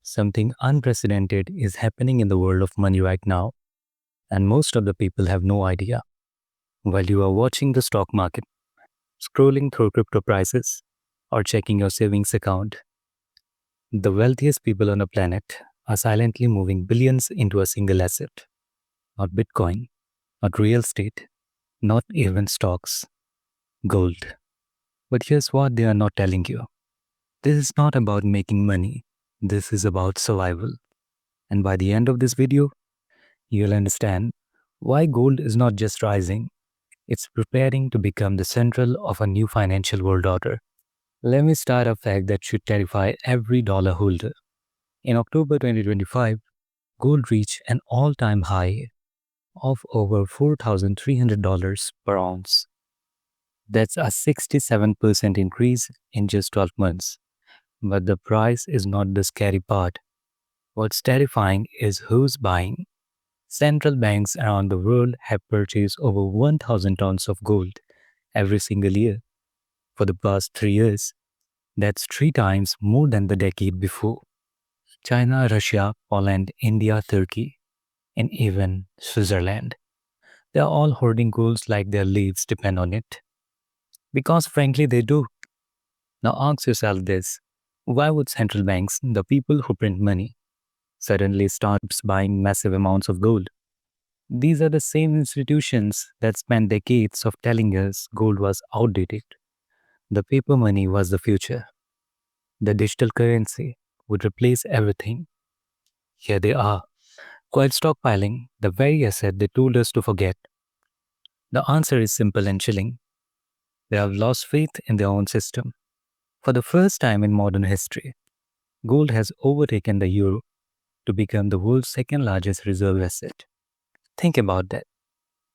Something unprecedented is happening in the world of money right now, and most of the people have no idea. While you are watching the stock market, scrolling through crypto prices, or checking your savings account, the wealthiest people on the planet are silently moving billions into a single asset. Not Bitcoin, not real estate, not even stocks, gold. But here's what they are not telling you: this is not about making money, this is about survival. And by the end of this video, you'll understand why gold is not just rising, it's preparing to become the central of a new financial world order. Let me start a fact that should terrify every dollar holder. In October 2025, gold reached an all time high of over $4,300 per ounce. That's a 67% increase in just 12 months. But the price is not the scary part. What's terrifying is who's buying. Central banks around the world have purchased over 1,000 tons of gold every single year for the past 3 years. That's three times more than the decade before. China, Russia, Poland, India, Turkey, and even Switzerland. They're all hoarding gold like their lives depend on it. Because frankly, they do. Now ask yourself this: why would central banks, the people who print money, suddenly start buying massive amounts of gold? These are the same institutions that spent decades of telling us gold was outdated. The paper money was the future. The digital currency would replace everything. Here they are, quite stockpiling the very asset they told us to forget. The answer is simple and chilling. They have lost faith in their own system. For the first time in modern history, gold has overtaken the euro to become the world's second largest reserve asset. Think about that.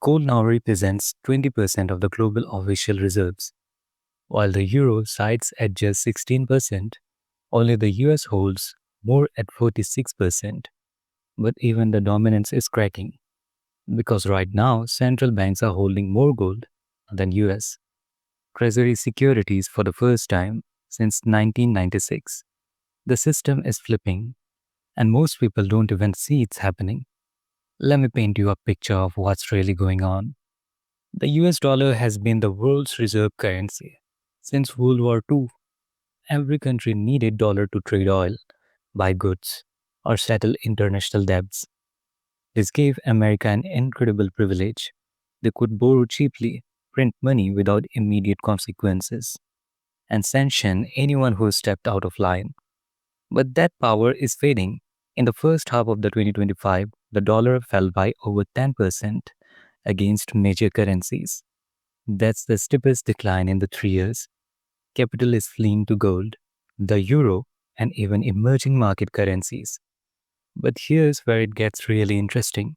Gold now represents 20% of the global official reserves. While the euro sits at just 16%, only the US holds more at 46%. But even the dominance is cracking because right now central banks are holding more gold than US Treasury securities for the first time since 1996. The system is flipping, and most people don't even see it's happening. Let me paint you a picture of what's really going on. The US dollar has been the world's reserve currency since World War II. Every country needed dollar to trade oil, buy goods, or settle international debts. This gave America an incredible privilege. They could borrow cheaply, print money without immediate consequences, and sanction anyone who stepped out of line. But that power is fading. In the first half of the 2025, the dollar fell by over 10% against major currencies. That's the steepest decline in the 3 years. Capital is fleeing to gold, the euro, and even emerging market currencies. But here's where it gets really interesting.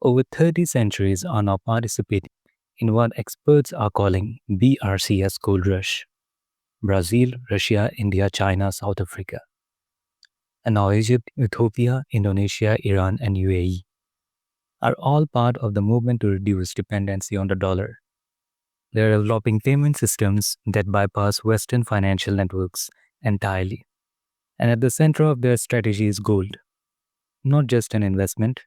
Over 30 centuries are now participating in what experts are calling BRCS gold rush. Brazil, Russia, India, China, South Africa. And now Egypt, Ethiopia, Indonesia, Iran, and UAE are all part of the movement to reduce dependency on the dollar. They are developing payment systems that bypass Western financial networks entirely. And at the center of their strategy is gold, not just an investment,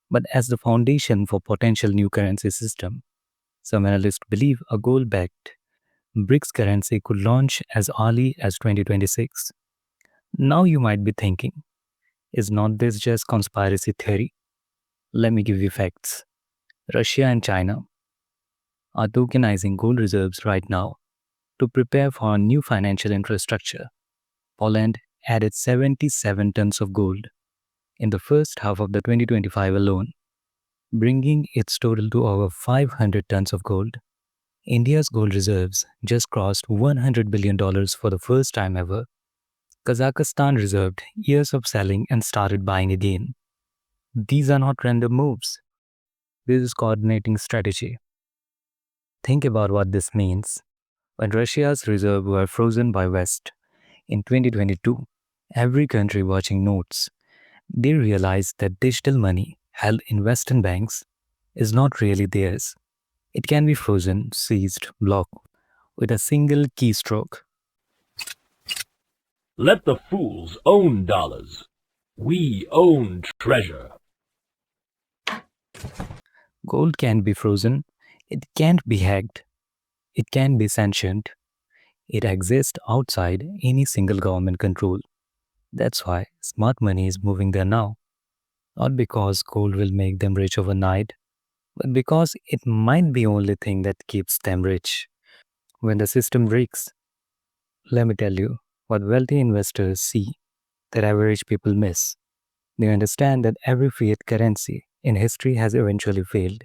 but as the foundation for potential new currency system. Some analysts believe a gold-backed BRICS currency could launch as early as 2026. Now you might be thinking, is not this just conspiracy theory? Let me give you facts. Russia and China are tokenizing gold reserves right now to prepare for a new financial infrastructure. Poland added 77 tons of gold in the first half of the 2025 alone, bringing its total to over 500 tons of gold. India's gold reserves just crossed $100 billion for the first time ever. Kazakhstan reserved years of selling and started buying again. These are not random moves. This is coordinating strategy. Think about what this means. When Russia's reserves were frozen by West in 2022, every country watching notes, they realized that digital money held in Western banks is not really theirs. It can be frozen, seized, blocked with a single keystroke. Let the fools own dollars. We own treasure. Gold can't be frozen, it can't be hacked, it can be sanctioned. It exists outside any single government control. That's why smart money is moving there now. Not because gold will make them rich overnight, but because it might be only thing that keeps them rich. When the system breaks, let me tell you what wealthy investors see that average people miss. They understand that every fiat currency in history has eventually failed.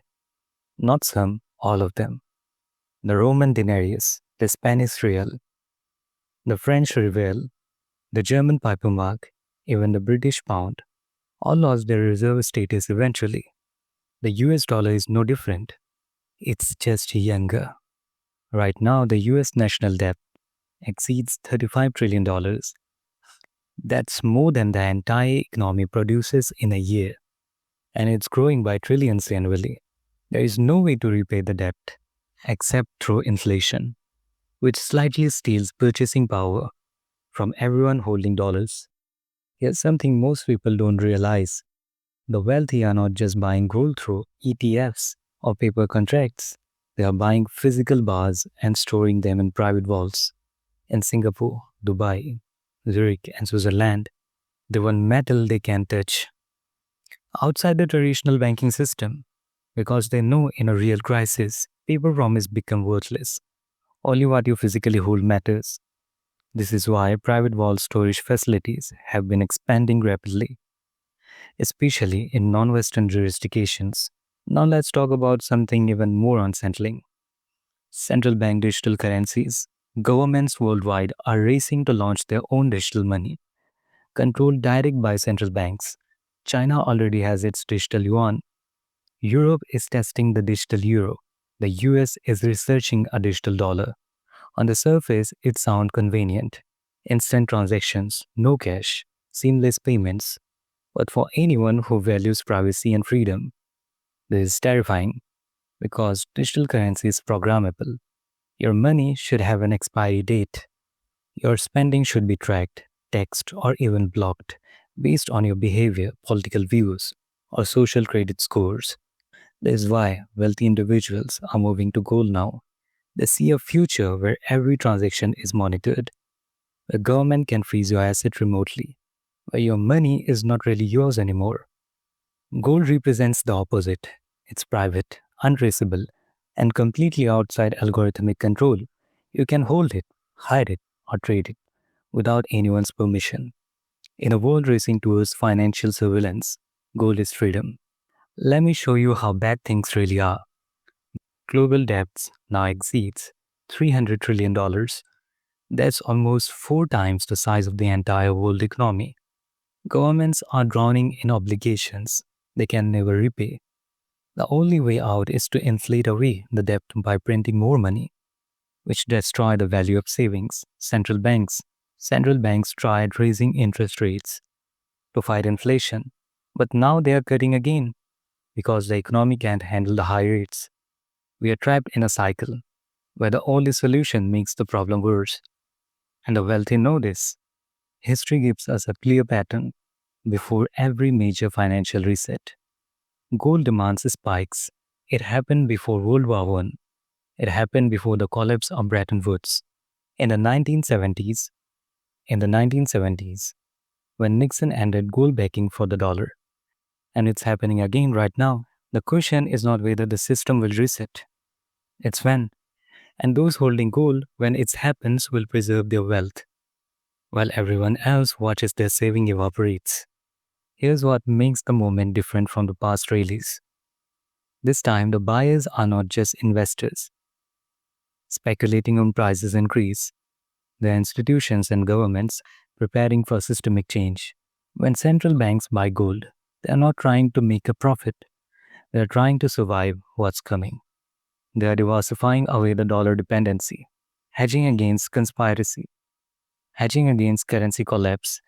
Not some, all of them. The Roman denarius, the Spanish real, the French rivel, the German paper mark, even the British pound, all lost their reserve status eventually. The US dollar is no different. It's just younger. Right now, the US national debt exceeds $35 trillion. That's more than the entire economy produces in a year, and it's growing by trillions annually. There is no way to repay the debt except through inflation, which slightly steals purchasing power from everyone holding dollars. Here's something most people don't realize: the wealthy are not just buying gold through ETFs or paper contracts, they are buying physical bars and storing them in private vaults. In Singapore, Dubai, Zurich, and Switzerland, they want metal they can touch outside the traditional banking system because they know in a real crisis, paper promise become worthless. Only what you physically hold matters. This is why private vault storage facilities have been expanding rapidly, especially in non Western jurisdictions. Now, let's talk about something even more unsettling: central bank digital currencies. Governments worldwide are racing to launch their own digital money, controlled direct by central banks. China already has its digital yuan. Europe is testing the digital euro. The US is researching a digital dollar. On the surface, it sounds convenient: instant transactions, no cash, seamless payments. But for anyone who values privacy and freedom, this is terrifying because digital currency is programmable. Your money should have an expiry date. Your spending should be tracked, taxed, or even blocked based on your behavior, political views, or social credit scores. This is why wealthy individuals are moving to gold now. They see a future where every transaction is monitored. The government can freeze your asset remotely, where your money is not really yours anymore. Gold represents the opposite. It's private, untraceable, and completely outside algorithmic control. You can hold it, hide it, or trade it without anyone's permission. In a world racing towards financial surveillance, gold is freedom. Let me show you how bad things really are. Global debts now exceeds $300 trillion. That's almost 4 times the size of the entire world economy. Governments are drowning in obligations they can never repay. The only way out is to inflate away the debt by printing more money, which destroy the value of savings. Central banks tried raising interest rates to fight inflation, but now they are cutting again because the economy can't handle the high rates. We are trapped in a cycle where the only solution makes the problem worse, and the wealthy know this. History gives us a clear pattern before every major financial reset. Gold demands spikes. It happened before World War I. It happened before the collapse of Bretton Woods. In the 1970s, in the 1970s, when Nixon ended gold backing for the dollar, and it's happening again right now. The question is not whether the system will reset, it's when. And those holding gold when it happens will preserve their wealth, while everyone else watches their saving evaporates. Here's what makes the moment different from the past rallies. This time, the buyers are not just investors speculating on prices increase. They're institutions and governments preparing for systemic change. When central banks buy gold, they are not trying to make a profit. They are trying to survive what's coming. They are diversifying away the dollar dependency, hedging against conspiracy, hedging against currency collapse,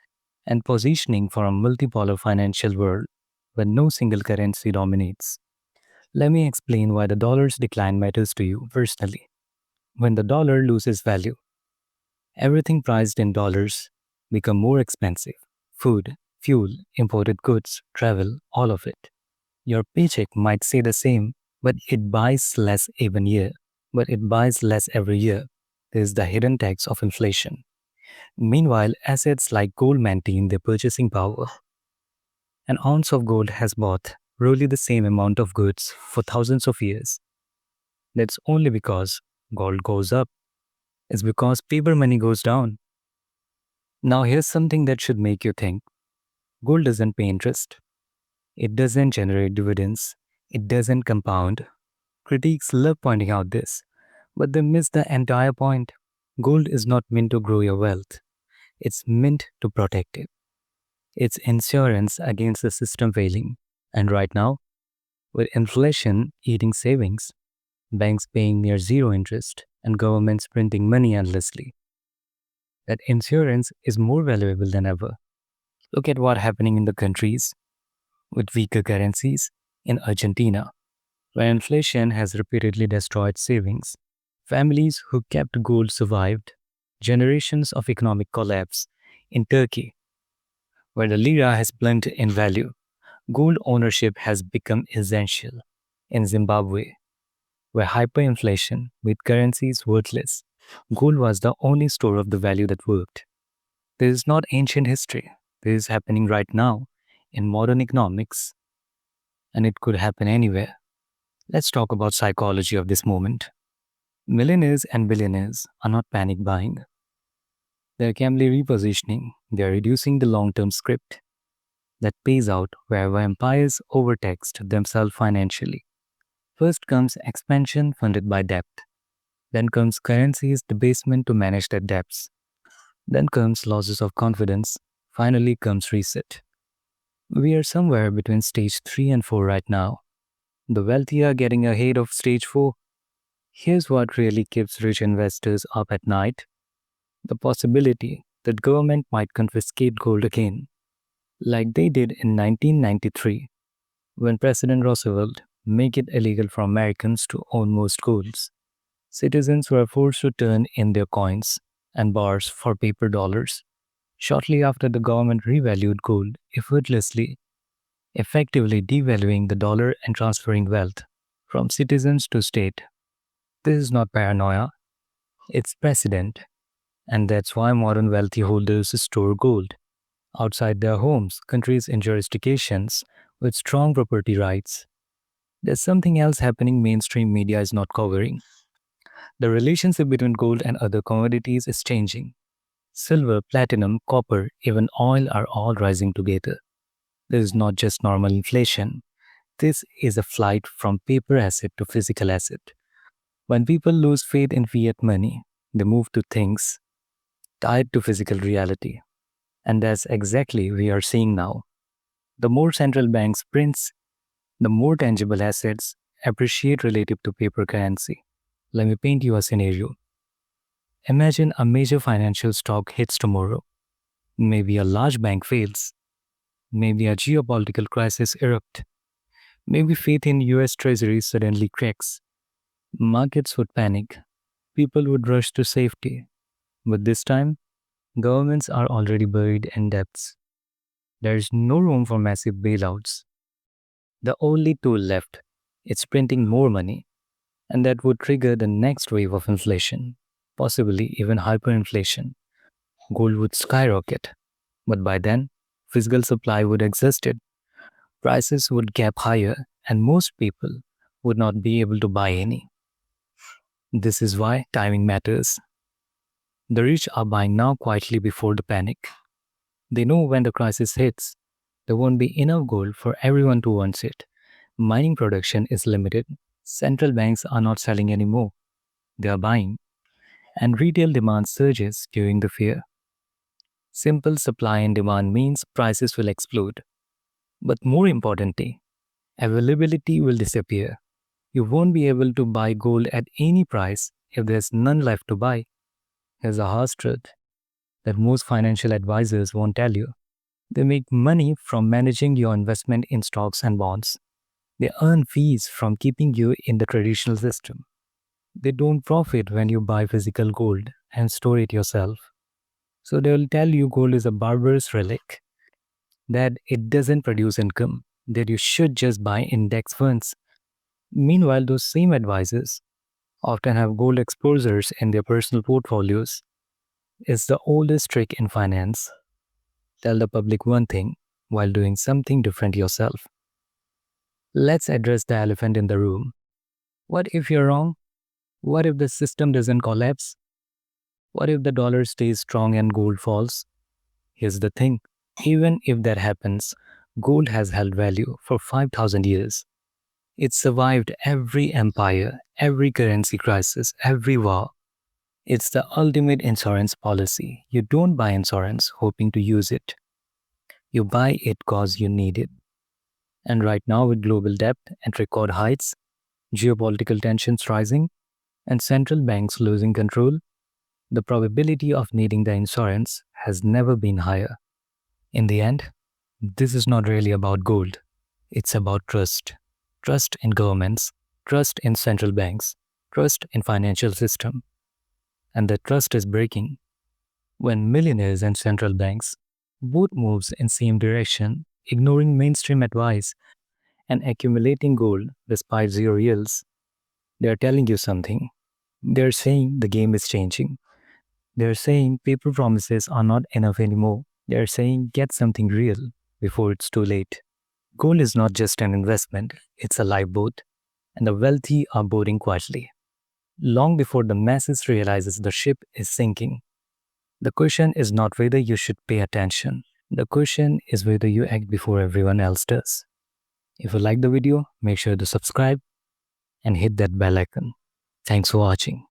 and positioning for a multipolar financial world where no single currency dominates. Let me explain why the dollar's decline matters to you personally. When the dollar loses value, everything priced in dollars become more expensive: food, Fuel, imported goods, travel, all of it. Your paycheck might say the same, but it buys less even year. But it buys less every year. This is the hidden tax of inflation. Meanwhile, assets like gold maintain their purchasing power. An ounce of gold has bought roughly the same amount of goods for thousands of years. That's only because gold goes up. It's because paper money goes down. Now, here's something that should make you think. Gold doesn't pay interest. It doesn't generate dividends. It doesn't compound. Critics love pointing out this, but they miss the entire point. Gold is not meant to grow your wealth. It's meant to protect it. It's insurance against the system failing. And right now, with inflation eating savings, banks paying near zero interest, and governments printing money endlessly, that insurance is more valuable than ever. Look at what's happening in the countries with weaker currencies in Argentina, where inflation has repeatedly destroyed savings. Families who kept gold survived generations of economic collapse in Turkey, where the lira has plunged in value. Gold ownership has become essential. In Zimbabwe, where hyperinflation made currencies worthless, gold was the only store of the value that worked. This is not ancient history. This is happening right now in modern economics, and it could happen anywhere. Let's talk about psychology of this moment. Millionaires and billionaires are not panic buying. They're calmly repositioning. They're reducing the long-term script that pays out wherever empires overtaxed themselves financially. First comes expansion funded by debt. Then comes currency's debasement to manage their debts. Then comes losses of confidence. Finally comes reset. We are somewhere between stage 3 and 4 right now. The wealthy are getting ahead of stage 4. Here's what really keeps rich investors up at night: the possibility that government might confiscate gold again, like they did in 1993 when President Roosevelt made it illegal for Americans to own most golds. Citizens were forced to turn in their coins and bars for paper dollars. Shortly after, the government revalued gold effortlessly, effectively devaluing the dollar and transferring wealth from citizens to state. This is not paranoia, it's precedent, and that's why modern wealthy holders store gold outside their homes, countries, and jurisdictions with strong property rights. There's something else happening mainstream media is not covering. The relationship between gold and other commodities is changing. Silver, platinum, copper, even oil are all rising together. This is not just normal inflation. This is a flight from paper asset to physical asset. When people lose faith in fiat money, they move to things tied to physical reality. And that's exactly we are seeing now. The more central banks prints, the more tangible assets appreciate relative to paper currency. Let me paint you a scenario. Imagine a major financial stock hits tomorrow. Maybe a large bank fails. Maybe a geopolitical crisis erupts. Maybe faith in US Treasury suddenly cracks. Markets would panic. People would rush to safety. But this time, governments are already buried in debts. There is no room for massive bailouts. The only tool left is printing more money, and that would trigger the next wave of inflation, possibly even hyperinflation. Gold would skyrocket, but by then, physical supply would exhaust it, prices would gap higher, and most people would not be able to buy any. This is why timing matters. The rich are buying now quietly before the panic. They know when the crisis hits, there won't be enough gold for everyone who wants it. Mining production is limited. Central banks are not selling anymore. They are buying. And retail demand surges during the fear. Simple supply and demand means prices will explode. But more importantly, availability will disappear. You won't be able to buy gold at any price if there's none left to buy. Here's a harsh truth that most financial advisors won't tell you. They make money from managing your investment in stocks and bonds. They earn fees from keeping you in the traditional system. They don't profit when you buy physical gold and store it yourself. So they will tell you gold is a barbarous relic. that it doesn't produce income, that you should just buy index funds. Meanwhile, those same advisors often have gold exposures in their personal portfolios. It's the oldest trick in finance. Tell the public one thing while doing something different yourself. Let's address the elephant in the room. What if you're wrong? What if the system doesn't collapse? What if the dollar stays strong and gold falls? Here's the thing, even if that happens, gold has held value for 5,000 years. It survived every empire, every currency crisis, every war. It's the ultimate insurance policy. You don't buy insurance hoping to use it. You buy it because you need it. And right now, with global debt at record heights, geopolitical tensions rising, and central banks losing control, the probability of needing the insurance has never been higher. In the end, this is not really about gold. It's about trust. Trust in governments, trust in central banks, trust in financial system. And the trust is breaking when millionaires and central banks both moves in same direction, ignoring mainstream advice and accumulating gold despite zero yields. They are telling you something. They're saying the game is changing. They're saying paper promises are not enough anymore. They're saying get something real before it's too late. Gold is not just an investment, it's a lifeboat, and the wealthy are boarding quietly, long before the masses realizes the ship is sinking. The question is not whether you should pay attention. The question is whether you act before everyone else does. If you like the video, make sure to subscribe and hit that bell icon. Thanks for watching.